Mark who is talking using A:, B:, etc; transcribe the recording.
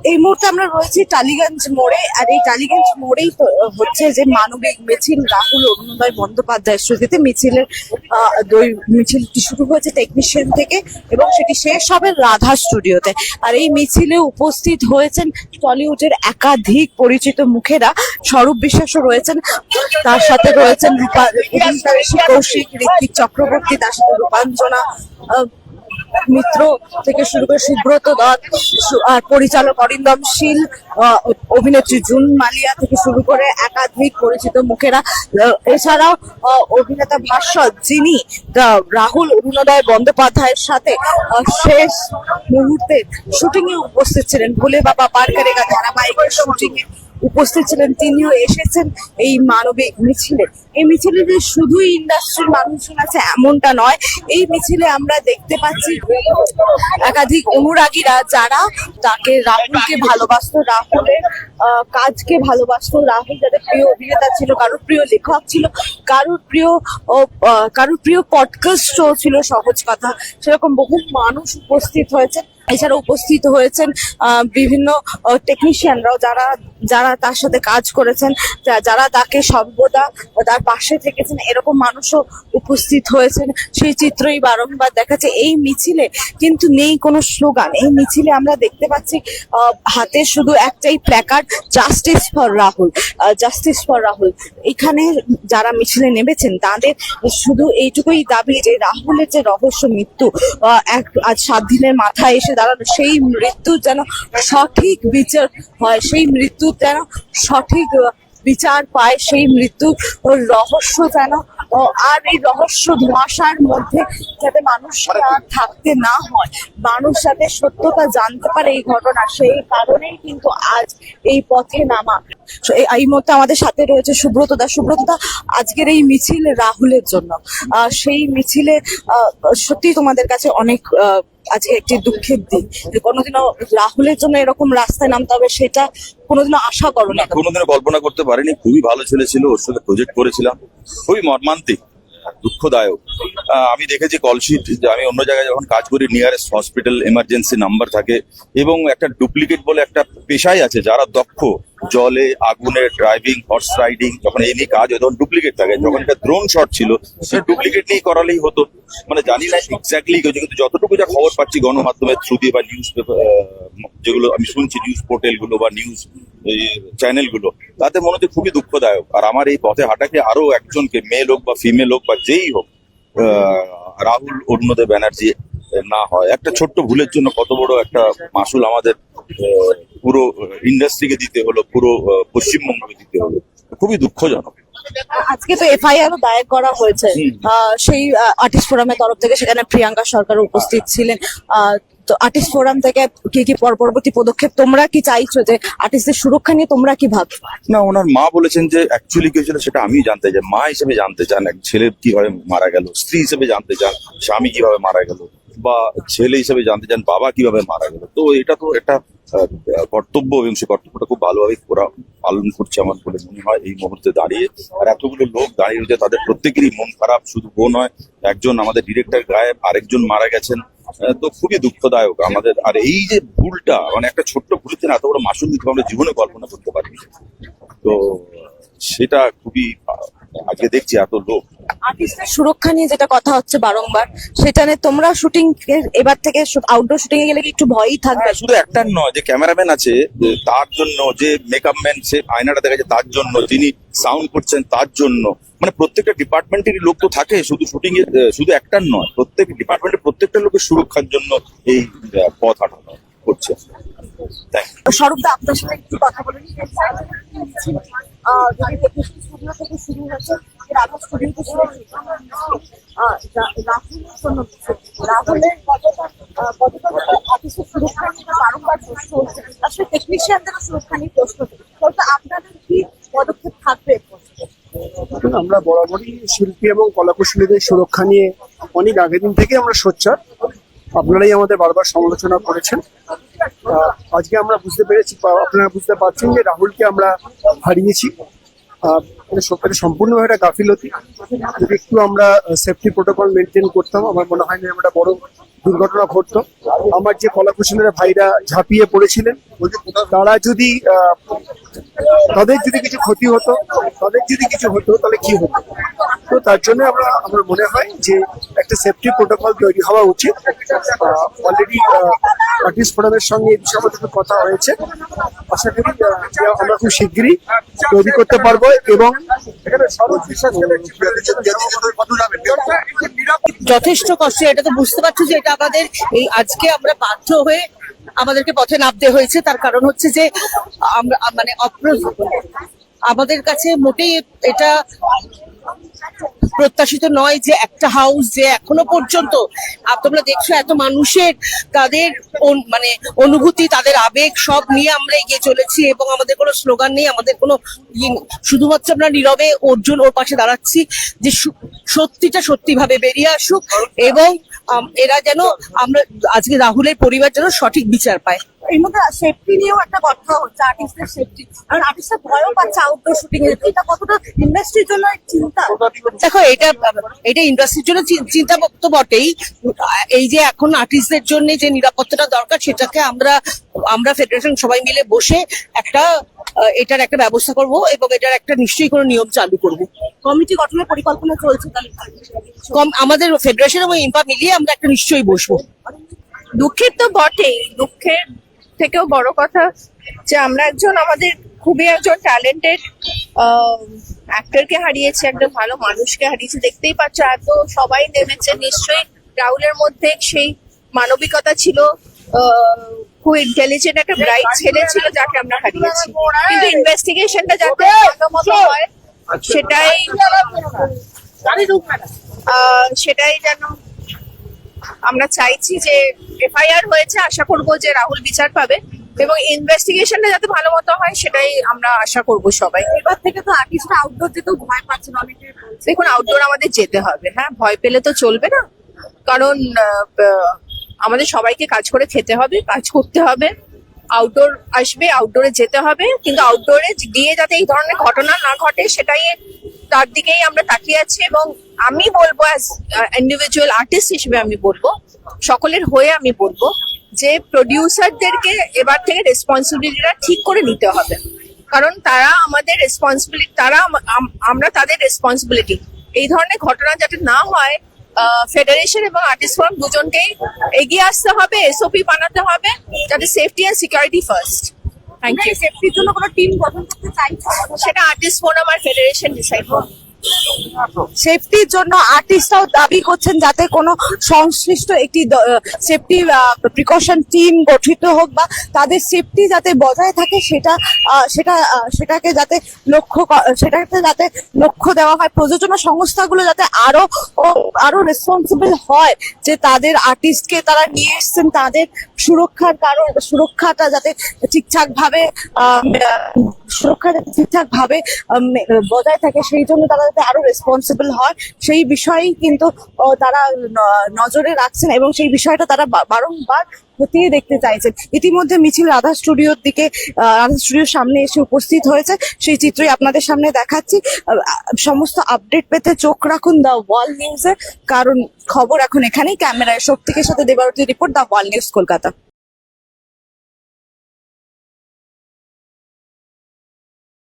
A: এই মুহূর্তে আমরা রয়েছি টালিগঞ্জ মোড়ে, আর এই টালিগঞ্জ মোড়েই তো হচ্ছে যে মানবিক মিছিল রাহুল অরুণোদয় বন্দ্যোপাধ্যায় স্মৃতিতে মিছিলটি শুরু হয়েছে টেকনিশিয়ান থেকে এবং সেটি শেষ হবে রাধা স্টুডিওতে। আর এই মিছিলে উপস্থিত হয়েছেন টলিউডের একাধিক পরিচিত মুখেরা। স্বরূপ বিশ্বাসও রয়েছেন, তার সাথে রয়েছেন কৌশিক, ঋত্বিক চক্রবর্তী, তার সাথে রূপাঞ্জনা মিত্র থেকে শুরু করে সুব্রত দত্ত, আর পরিচালক অরিন্দম শীল, অভিনেত্রী জুন মালিয়া থেকে শুরু করে একাধিক পরিচিত মুখেরা। এছাড়াও অভিনেতা ভাস্বর, যিনি রাহুল অরুণোদয় বন্দ্যোপাধ্যায়ের সাথে শেষ মুহূর্তে শুটিং এ উপস্থিত ছিলেন, ভোলে বাবা পার করেগা ধারাবাহিকের শুটিং এ উপস্থিত ছিলেন, তিনিও এসেছেন এই মানবিক মিছিলে। এই মিছিলে যে শুধুই ইন্ডাস্ট্রির মানুষজন আছে এমনটা নয়, এই মিছিলে আমরা দেখতে পাচ্ছি একাধিক অনুরাগীরা যারা তাকে রাহুলকে ভালোবাসতো, রাহুলের কাজকে ভালোবাসতো। রাহুল যাদের প্রিয় অভিনেতা ছিল, কারোর প্রিয় লেখক ছিল, কারোর প্রিয় পডকাস্ট শো ছিল সহজ কথা, সেরকম বহু মানুষ উপস্থিত হয়েছে। এছাড়া উপস্থিত হয়েছেন বিভিন্ন টেকনিশিয়ানরাও, যারা তার সাথে কাজ করেছেন, যারা তাকে সর্বদা তার পাশে থেকেছেন, এরকম মানুষও উপস্থিত হয়েছেন। সেই চিত্রই বারংবার দেখাচ্ছে। এই মিছিলে কিন্তু নেই কোনো স্লোগান। এই মিছিলে আমরা দেখতে পাচ্ছি হাতে শুধু একটাই placard, justice for Rahul, justice for Rahul. এখানে যারা মিছিলে নেমেছেন তাদের শুধু এইটুকুই দাবি যে রাহুলের যে রহস্য মৃত্যু আজ 7 দিনের মাথায় এসে দাঁড়ানো, সেই মৃত্যুর যেন সঠিক বিচার হয়, সেই মৃত্যুর যেন সঠিক বিচার পায়, সেই মৃত্যুর রহস্য যেন আর এই রহস্য ধোঁয়াশার মধ্যে যাতে মানুষ থাকতে না হয়, মানুষ যাতে সত্যতা জানতে পারে এই ঘটনা, সেই কারণেই কিন্তু আজ এই পথে নামা। এই মুহূর্তে আমাদের সাথে রয়েছে সুব্রত দা। সুব্রত দা, আজকের এই মিছিল রাহুলের জন্য, সেই মিছিলে সত্যি তোমাদের কাছে অনেক আজকে একটি দুঃখের দিন। কোনোদিনও রাহুলের জন্য এরকম রাস্তায় নামতে হবে সেটা কোনোদিনও আশা করো না?
B: কোনোদিনও কল্পনা করতে পারিনি। খুবই ভালো ছেলে ছিল, ওর সাথে প্রজেক্ট করেছিলাম, খুবই মর্মান্তিক, দুঃখদায়ক। আমি দেখেছি কলশিট, যে আমি অন্য জায়গায় যখন কাজ করি নিয়ারেস্ট হসপিটাল এমার্জেন্সি নাম্বার থাকে, এবং একটা ডুপ্লিকেট বলে একটা পেশাই আছে যারা দক্ষ, জলে আগুনে ড্রাইভিং, হর্স রাইডিং, যখন এই নিয়ে কাজ হয় তখন ডুপ্লিকেট থাকে। যখন এটা ড্রোন শট ছিল সেটা ডুপ্লিকেট নিয়ে করালেই হতো। মানে জানি না এক্স্যাক্টলি, কিন্তু যতটুকু যা খবর পাচ্ছি গণমাধ্যমের থ্রু দিয়ে বা নিউজ পেপার যেগুলো আমি শুনছি, নিউজ পোর্টাল গুলো বা নিউজ চ্যানেল গুলো, তাতে মনে হচ্ছে খুবই দুঃখদায়ক। আর আমার এই পথে হাঁটাকে আরো একজনকে, মেল হোক বা ফিমেল হোক বা যেই হোক, রাহুল অরুণোদয় ব্যানার্জি না হয়, একটা ছোট্ট ভুলের জন্য কত বড় একটা মাসুল আমাদের পুরো ইন্ডাস্ট্রিকে দিতে হলো, পুরো পশ্চিমবঙ্গকে দিতে হলো। খুবই দুঃখজনক।
A: আজকে তো এফআইআরও দায়ের করা হয়েছে সেই আর্টিস্ট ফোরামের তরফ থেকে, সেখানে প্রিয়াঙ্কা সরকার উপস্থিত ছিলেন। তো আর্টিস্ট ফোরাম থেকে কি পরবর্তী পদক্ষেপ তোমরা কি চাইছো, যে আর্টিস্টদের সুরক্ষা নিয়ে তোমরা কি ভাবছো?
B: না, ওনার মা বলেছেন যে অ্যাকচুয়ালি কি হয়েছিল সেটা আমি জানতে চাই। মা হিসেবে জানতে চান এক ছেলে কিভাবে মারা গেল, স্ত্রী হিসেবে জানতে চান স্বামী কিভাবে মারা গেল, বা ছেলে হিসেবে জানতে চান বাবা কিভাবে মারা গেল। তো এটা তো একটা কর্তব্য, এবং সেই কর্তব্যটা খুব ভালোভাবে পালন করছে আমার বলে মনে হয় এই মুহূর্তে দাঁড়িয়ে। আর এতগুলো লোক দাঁড়িয়ে রয়েছে, তাদের প্রত্যেকেরই মন খারাপ। শুধু ও নয়, একজন আমাদের ডিরেক্টর গায়েব, আরেকজন মারা গেছেন। তো খুবই দুঃখদায়ক আমাদের। আর এই যে ভুলটা, মানে একটা ছোট্ট ভুলের জন্য এত বড় মাসুল দিতে আমরা জীবনে কল্পনা করতে পারি। তো সেটা খুবই, আজকে দেখছি এত লোক।
A: আর্টিস্টদের সুরক্ষা নিয়ে যেটা কথা হচ্ছে বারংবার, সেটা নিয়ে তোমরা শুটিং এবার থেকে আউটডোর শুটিং এ গেলে কি একটু ভয়ই থাকবে?
B: শুধু একটা নয়, যে ক্যামেরাম্যান আছে তার জন্য, যে মেকআপ ম্যান সে আয়নাটা দেখাচ্ছে তার জন্য, যিনি সাউন্ড করছেন তার জন্য, মানে প্রত্যেকটা ডিপার্টমেন্টেরই লোক তো থাকে, শুধু শুটিং এ শুধু একটা নয়, প্রত্যেক ডিপার্টমেন্টের প্রত্যেকটা লোকের সুরক্ষার জন্য এই পথ হাঁটানো করছে।
A: স্বরূপদা, আপনার সাথে একটু কথা বলে নিই। থেকে শুরু হয়েছে রাধা স্টুডিওতে রাহুলের কতটা অফিসের সুরক্ষা নিয়ে বারংবার প্রশ্ন হচ্ছে, আসলে টেকনিশিয়ানদের সুরক্ষা নিয়ে প্রশ্ন হচ্ছে, আপনাদের কি পদক্ষেপ থাকবে?
C: আমরা বরাবরই শিল্পী এবং কলাকুশলীদের সুরক্ষা নিয়ে অনেক আগের দিন থেকে আমরা সোচ্চার। আপনারাই আমাদের বারবার সমালোচনা করেছেন। আজকে আমরা বুঝতে পেরেছি, আপনারা বুঝতে পারছেন যে রাহুলকে আমরা হারিয়েছি। এটা সম্পূর্ণভাবে একটা গাফিলতি। যদি একটু আমরা সেফটি প্রোটোকল মেনটেন করতাম, আমার মনে হয় না আমরা বড় দুর্ঘটনা ঘটতো। আমার যে কলাকুশলীরা ভাইরা ঝাঁপিয়ে পড়েছিলেন, তারা যদি তাদের যদি কিছু ক্ষতি হতো, তাহলে কি হতো? তো তার জন্য আমার মনে হয় যে একটা সেফটি প্রোটোকল তৈরি হওয়া উচিত। অলরেডি আর্টিস্ট ফোরামের সঙ্গে এই বিষয়ে আমাদের কথা হয়েছে। আশা করি যে আমরা খুব শিগগিরই তৈরি করতে পারবো এবং এখানে সরল বিশ্বাস
D: যথেষ্ট কষ্ট, এটা তো বুঝতে পারছো যে এটা আমাদের এই আজকে আমরা বাধ্য হয়ে আমাদেরকে পথে নামতে হয়েছে। তার কারণ হচ্ছে যে আমরা মানে আমাদের কাছে মোটেই এটা প্রত্যাশিত নয় যে একটা হাউস যে এখনো পর্যন্ত তোমরা দেখছো এত মানুষের তাদের মানে অনুভূতি, তাদের আবেগ সব নিয়ে আমরা এগিয়ে চলেছি এবং আমাদের কোনো স্লোগান নেই, আমাদের কোনো শুধুমাত্র আমরা নীরবে অর্জুন ওর পাশে দাঁড়াচ্ছি যে সত্যিটা সত্যিভাবে বেরিয়ে আসুক এবং এরা যেন আমরা আজকে রাহুলের পরিবার যেন সঠিক বিচার পায়।
A: এর মধ্যে সেফটি নিয়েও একটা কথা হচ্ছে, আর্টিস্টের সেফটি, কারণ আর্টিস্টরা ভয়ও পাচ্ছে আউটডোর শুটিং এ। এটা কতটা ইন্ডাস্ট্রির জন্য চিন্তা?
D: দেখো, এটা ইন্ডাস্ট্রির জন্য চিন্তা তো বটেই। এই যে এখন আর্টিস্টদের জন্য যে নিরাপত্তাটা দরকার সেটাকে আমরা ফেডারেশন সবাই মিলে বসে এটার একটা ব্যবস্থা করব এবং এটার একটা নিশ্চয়ই কোনো নিয়ম চালু করব।
A: কমিটি গঠনের পরিকল্পনা চলছে,
D: আমাদের ফেডারেশন এবং ইম্পা মিলিয়ে আমরা একটা নিশ্চয়ই বসবো।
E: দুঃখের তো বটেই, দুঃখের থেকেও বড় কথা যে আমরা আমাদের খুবই একজন ট্যালেন্টেড অ্যাক্টরকে হারিয়েছি, একজন ভালো মানুষকে হারিয়েছি। দেখতেই পাচ্ছ এত সবাই নেমেছে, নিশ্চয়ই রাহুলের মধ্যে সেই মানবিকতা ছিল, খুব ইন্টেলিজেন্ট একটা ব্রাইট ছেলে ছিল যাকে আমরা হারিয়েছি। কিন্তু ইনভেস্টিগেশনটা যাতে ভালোমতো হয় সেটাই যেন আমরা চাইছি। যে এফআইআর হয়েছে, আশা করব যে রাহুল বিচার পাবে এবং ইনভেস্টিগেশনটা যাতে ভালো মতো হয় সেটাই আমরা আশা করব সবাই।
A: এবার থেকে তো আর্টিস্টরা আউটডোর যেতেও ভয় পাচ্ছে না অনেকে।
E: দেখুন, আউটডোর আমাদের যেতে হবে, হ্যাঁ, ভয় পেলে তো চলবে না, কারণ আমাদের সবাইকে কাজ করে খেতে হবে, কাজ করতে হবে। আউটডোর আসবে, আউটডোরে যেতে হবে, কিন্তু আউটডোরে গিয়ে যাতে এই ধরনের ঘটনা না ঘটে সেটাই তার দিকেই আমরা তাকিয়ে আছি। এবং আমি বলবো অ্যাজ ইন্ডিভিজুয়াল আর্টিস্ট হিসেবে আমি বলবো, সকলের হয়ে আমি বলবো যে প্রডিউসারদেরকে এবার থেকে রেসপন্সিবিলিটিটা ঠিক করে নিতে হবে, কারণ তারা আমাদের রেসপন্সিবিলিটি, আমরা তাদের রেসপন্সিবিলিটি। এই ধরনের ঘটনা যাতে না হয়, ফেডারেশন এবং আর্টিস্ট ফোরাম দুজনকেই এগিয়ে আসতে হবে, এসওপি বানাতে হবে যাতে safety and security first. Thank you.
A: সেফটির জন্য কোনো টিম গঠন করতে চাইছে?
E: সেটা আর্টিস্ট ফোরাম আর ফেডারেশন ডিসাইড করবে।
A: সেফটির জন্য আর্টিস্টরাও দাবি করছেন যাতে কোনো সংশ্লিষ্ট একটি সেফটি প্রিকশন টিম গঠিত হোক বা তাদের সেফটি যাতে বজায় থাকে সেটাকে যাতে লক্ষ্য দেওয়া হয়। প্রযোজনা সংস্থাগুলো যাতে আরো রেসপন্সিবল হয় যে তাদের আর্টিস্টকে তারা নিয়ে এসছেন, তাদের সুরক্ষাটা যাতে ঠিকঠাক ভাবে বজায় থাকে, সেই জন্য তারা যাতে আরো রেসপন্সিবল হয় সেই বিষয়েই কিন্তু তারা নজরে রাখছেন এবং সেই বিষয়টা তারা বারংবার খতিয়ে দেখতে চাইছেন। ইতিমধ্যে মিছিল রাধা স্টুডিওর সামনে এসে উপস্থিত হয়েছে, সেই চিত্রই আপনাদের সামনে দেখাচ্ছি। সমস্ত আপডেট পেতে চোখ রাখুন দ্য ওয়াল নিউজে, কারণ খবর এখন এখানেই। ক্যামেরায় শক্তিকের সাথে Debarati report, the wall news, Kolkata.